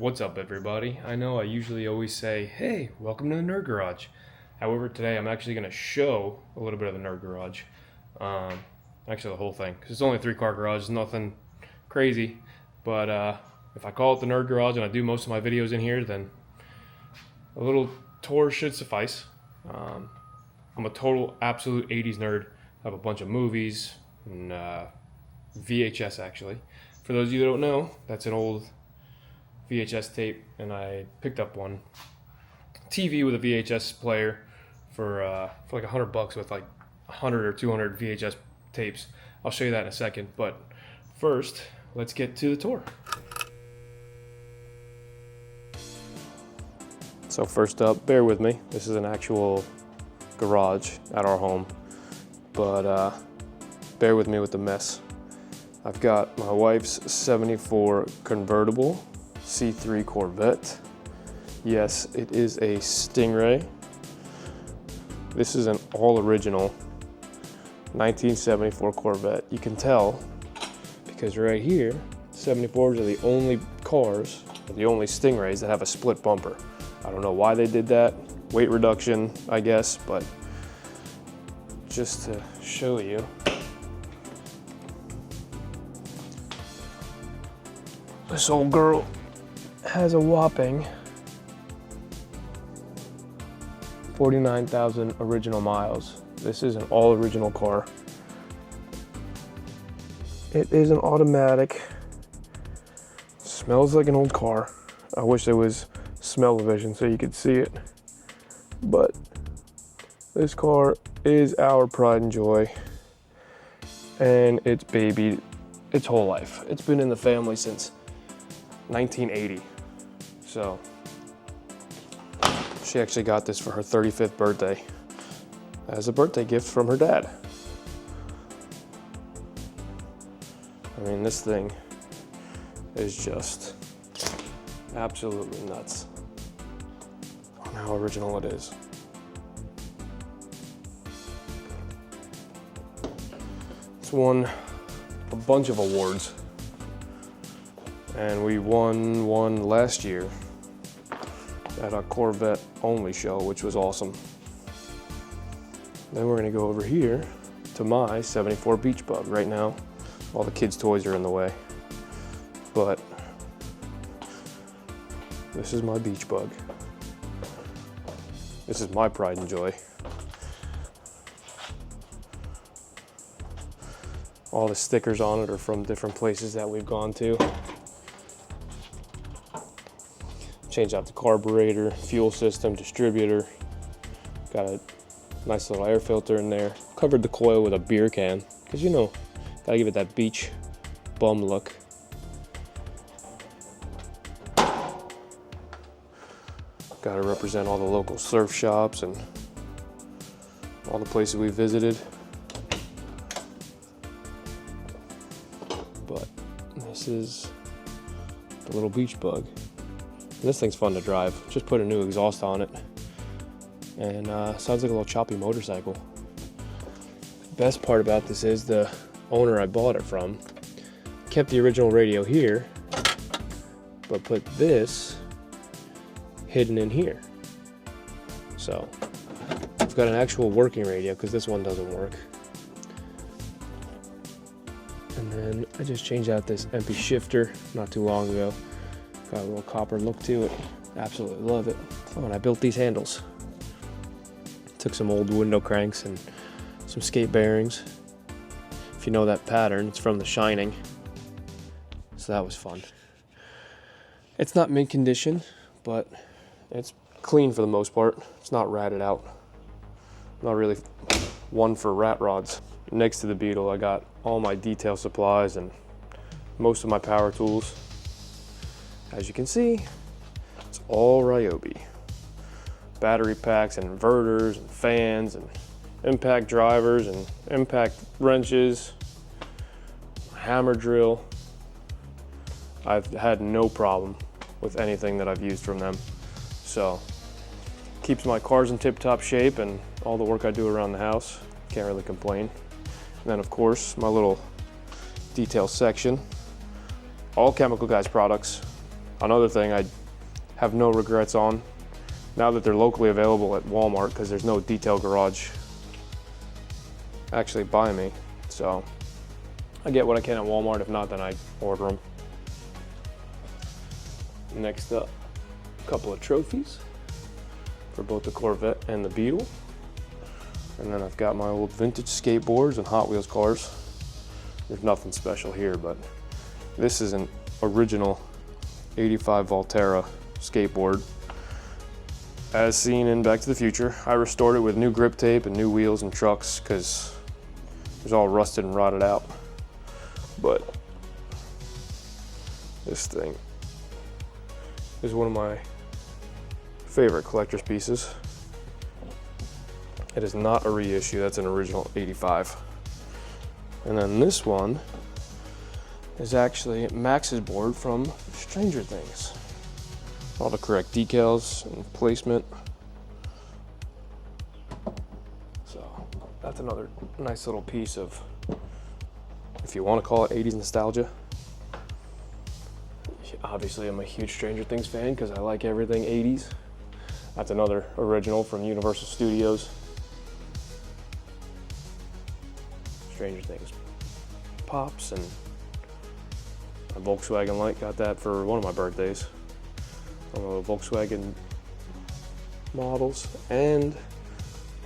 What's up, everybody? I know I usually always say, hey, welcome to the Nerd Garage. However, today I'm actually going to show a little bit of the Nerd Garage. Actually, the whole thing, because it's only a 3-car garage, it's nothing crazy. But if I call it the Nerd Garage and I do most of my videos in here, then a little tour should suffice. I'm a total, absolute 80s nerd. I have a bunch of movies and VHS, actually. For those of you that don't know, that's an old VHS tape, and I picked up one TV with a VHS player for like $100 with like 100 or 200 VHS tapes. I'll show you that in a second, but first, let's get to the tour. So first up, bear with me. This is an actual garage at our home, but bear with me with the mess. I've got my wife's '74 convertible C3 Corvette. Yes, it is a Stingray. This is an all-original 1974 Corvette. You can tell because right here, 74s are the only cars, or the only Stingrays that have a split bumper. I don't know why they did that. Weight reduction, I guess, but just to show you. This old girl has a whopping 49,000 original miles. This is an all original car. It is an automatic. Smells like an old car. I wish there was smell-o-vision so you could see it. But this car is our pride and joy. And it's babied its whole life. It's been in the family since 1980. So she actually got this for her 35th birthday as a birthday gift from her dad. I mean, this thing is just absolutely nuts on how original it is. It's won a bunch of awards. And we won one last year at a Corvette only show, which was awesome. Then we're gonna go over here to my '74 Beach Bug. Right now, all the kids' toys are in the way. But this is my Beach Bug. This is my pride and joy. All the stickers on it are from different places that we've gone to. Changed out the carburetor, fuel system, distributor. Got a nice little air filter in there. Covered the coil with a beer can, because you know, gotta give it that beach bum look. Gotta represent all the local surf shops and all the places we visited. But this is the little Beach Bug. This thing's fun to drive. Just put a new exhaust on it. And sounds like a little choppy motorcycle. Best part about this is the owner I bought it from kept the original radio here, but put this hidden in here. So I've got an actual working radio because this one doesn't work. And then I just changed out this MP shifter not too long ago. Got a little copper look to it. Absolutely love it. Oh, and I built these handles. Took some old window cranks and some skate bearings. If you know that pattern, it's from The Shining. So that was fun. It's not mint condition, but it's clean for the most part. It's not ratted out. Not really one for rat rods. Next to the Beetle, I got all my detail supplies and most of my power tools. As you can see, it's all Ryobi. Battery packs and inverters and fans and impact drivers and impact wrenches, hammer drill. I've had no problem with anything that I've used from them. So, keeps my cars in tip-top shape and all the work I do around the house. Can't really complain. And then of course, my little detail section. All Chemical Guys products. Another thing I have no regrets on, now that they're locally available at Walmart, because there's no detail garage actually by me. So I get what I can at Walmart. If not, then I order them. Next up, a couple of trophies for both the Corvette and the Beetle. And then I've got my old vintage skateboards and Hot Wheels cars. There's nothing special here, but this is an original 85 Valterra skateboard. As seen in Back to the Future, I restored it with new grip tape and new wheels and trucks because it was all rusted and rotted out. But this thing is one of my favorite collector's pieces. It is not a reissue, that's an original 85. And then this one is actually Max's board from Stranger Things. All the correct decals and placement. So that's another nice little piece of, if you want to call it 80s nostalgia. Obviously I'm a huge Stranger Things fan because I like everything 80s. That's another original from Universal Studios. Stranger Things pops, and a Volkswagen light, got that for one of my birthdays. Volkswagen models and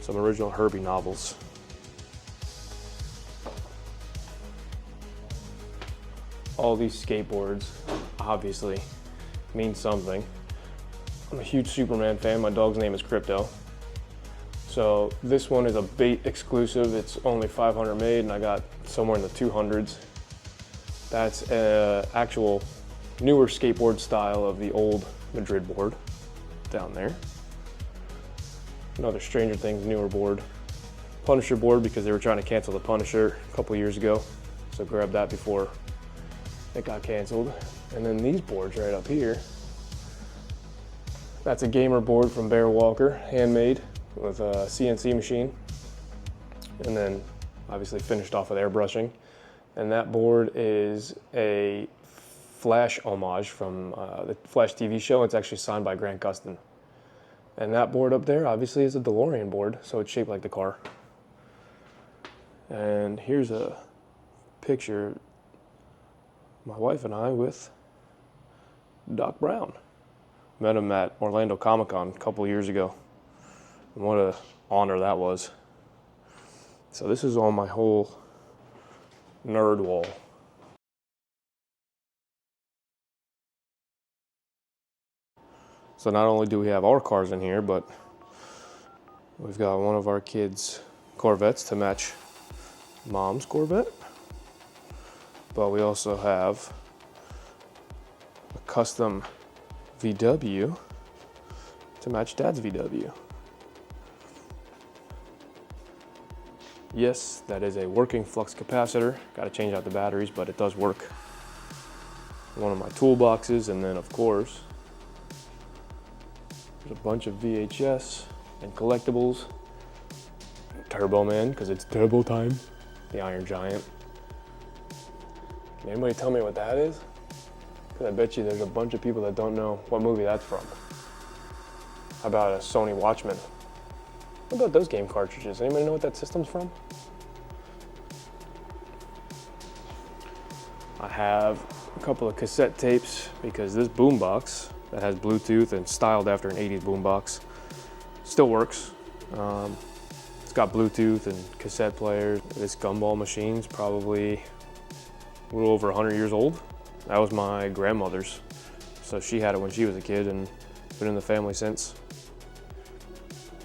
some original Herbie novels. All these skateboards obviously mean something. I'm a huge Superman fan. My dog's name is Crypto. So this one is a bait exclusive. It's only 500 made, and I got somewhere in the 200s. That's an actual newer skateboard style of the old Madrid board down there. Another Stranger Things newer board. Punisher board, because they were trying to cancel the Punisher a couple years ago. So grabbed that before it got canceled. And then these boards right up here. That's a gamer board from Bear Walker, handmade with a CNC machine. And then obviously finished off with airbrushing. And that board is a Flash homage from the Flash TV show. It's actually signed by Grant Gustin. And that board up there obviously is a DeLorean board, so it's shaped like the car. And here's a picture of my wife and I with Doc Brown. Met him at Orlando Comic-Con a couple years ago. And what an honor that was. So this is on my whole nerd wall. So not only do we have our cars in here, but we've got one of our kids' Corvettes to match Mom's Corvette. But we also have a custom VW to match Dad's VW. Yes, that is a working flux capacitor. Got to change out the batteries, but it does work. One of my toolboxes, and then of course, there's a bunch of VHS and collectibles. Turbo Man, because it's turbo time. The Iron Giant. Can anybody tell me what that is? Because I bet you there's a bunch of people that don't know what movie that's from. How about a Sony Watchman? What about those game cartridges? Anybody know what that system's from? I have a couple of cassette tapes because this boombox that has Bluetooth and styled after an 80s boombox still works. It's got Bluetooth and cassette players. This gumball machine's probably a little over 100 years old. That was my grandmother's. So she had it when she was a kid and been in the family since.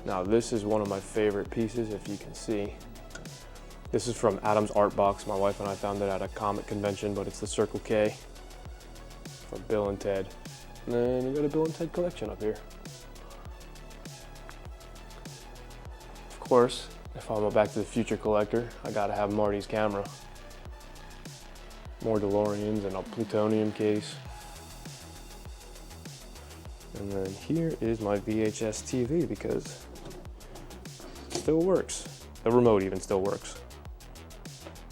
Now this is one of my favorite pieces, if you can see. This is from Adam's Artbox. My wife and I found it at a comic convention, but it's the Circle K from Bill and Ted. And then you got a Bill and Ted collection up here. Of course, if I'm a Back to the Future collector, I gotta have Marty's camera. More DeLoreans and a plutonium case. And then here is my VHS TV because it still works. The remote even still works.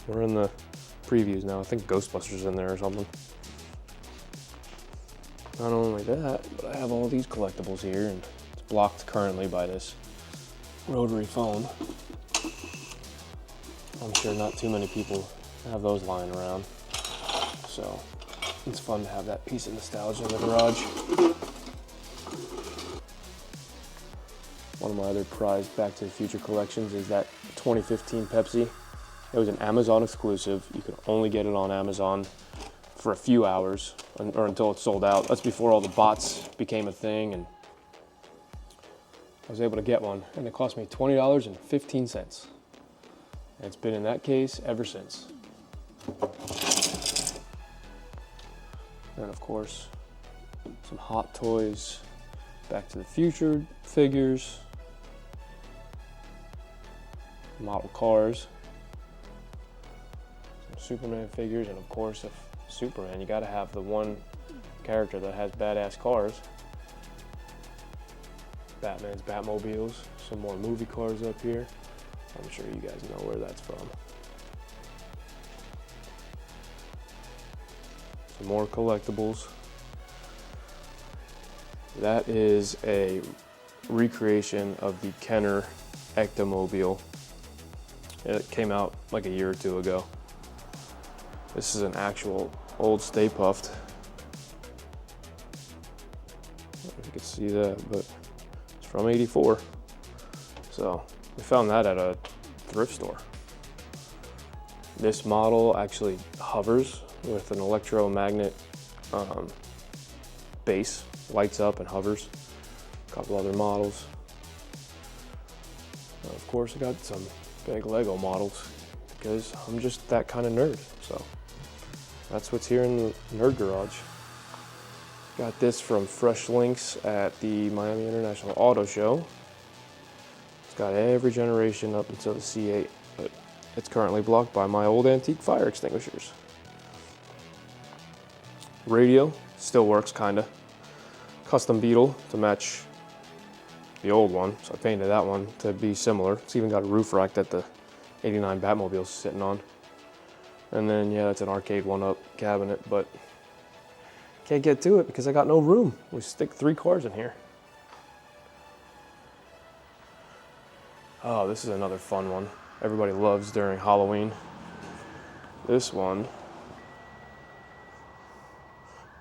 We're in the previews now. I think Ghostbusters is in there or something. Not only that, but I have all these collectibles here, and it's blocked currently by this rotary phone. I'm sure not too many people have those lying around. So it's fun to have that piece of nostalgia in the garage. One of my other prized Back to the Future collections is that 2015 Pepsi. It was an Amazon exclusive. You could only get it on Amazon for a few hours or until it sold out. That's before all the bots became a thing, and I was able to get one, and it cost me $20.15. And it's been in that case ever since. And of course, some Hot Toys, Back to the Future figures, model cars, some Superman figures, and of course, if Superman, you gotta have the one character that has badass cars. Batman's Batmobiles, some more movie cars up here. I'm sure you guys know where that's from. Some more collectibles. That is a recreation of the Kenner Ectomobile. It came out like a year or two ago. This is an actual old Stay Puft. I don't know if you can see that, but it's from '84. So we found that at a thrift store. This model actually hovers with an electromagnet base, lights up and hovers. A couple other models. And of course, I got some big Lego models because I'm just that kind of nerd. So that's what's here in the nerd garage. Got this from Fresh Links at the Miami International Auto Show. It's got every generation up until the C8, but it's currently blocked by my old antique fire extinguishers. Radio still works, kinda. Custom Beetle to match the old one, so I painted that one to be similar. It's even got a roof rack that the '89 Batmobile's sitting on. And then, yeah, it's an arcade one-up cabinet, but can't get to it because I got no room. We stick 3 cars in here. Oh, this is another fun one. Everybody loves during Halloween. This one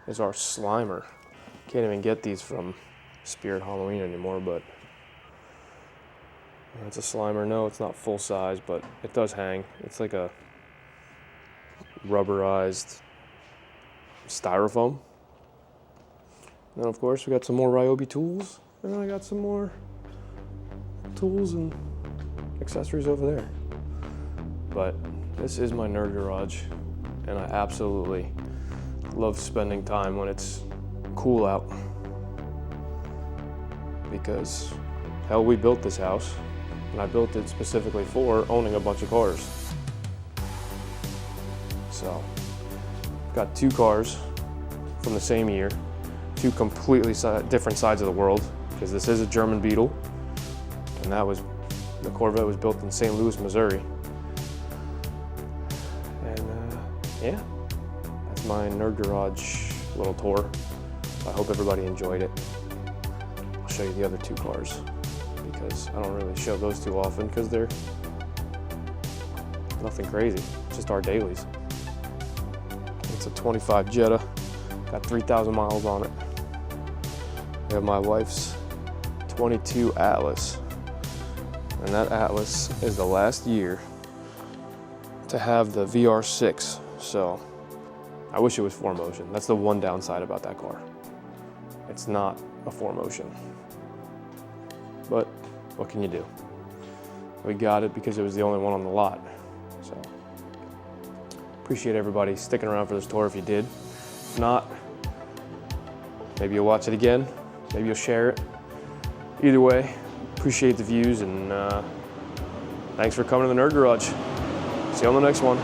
is our Slimer. Can't even get these from Spirit Halloween anymore, but it's a Slimer. No, it's not full size, but it does hang. It's like a rubberized styrofoam. And then of course we got some more Ryobi tools, and then I got some more tools and accessories over there. But this is my nerd garage, and I absolutely love spending time when it's cool out, because hell, we built this house, and I built it specifically for owning a bunch of cars. So, got 2 cars from the same year, 2 completely different sides of the world, because this is a German Beetle, and the Corvette was built in St. Louis, Missouri. And yeah, that's my nerd garage little tour. I hope everybody enjoyed it. I'll show you the other 2 cars, because I don't really show those too often because they're nothing crazy, just our dailies. It's a 25 Jetta, got 3,000 miles on it. I have my wife's 22 Atlas, and that Atlas is the last year to have the VR6, so I wish it was 4Motion. That's the one downside about that car. It's not a 4Motion, but what can you do? We got it because it was the only one on the lot. So appreciate everybody sticking around for this tour if you did. If not, maybe you'll watch it again, maybe you'll share it. Either way, appreciate the views, and thanks for coming to the Nerd Garage. See you on the next one.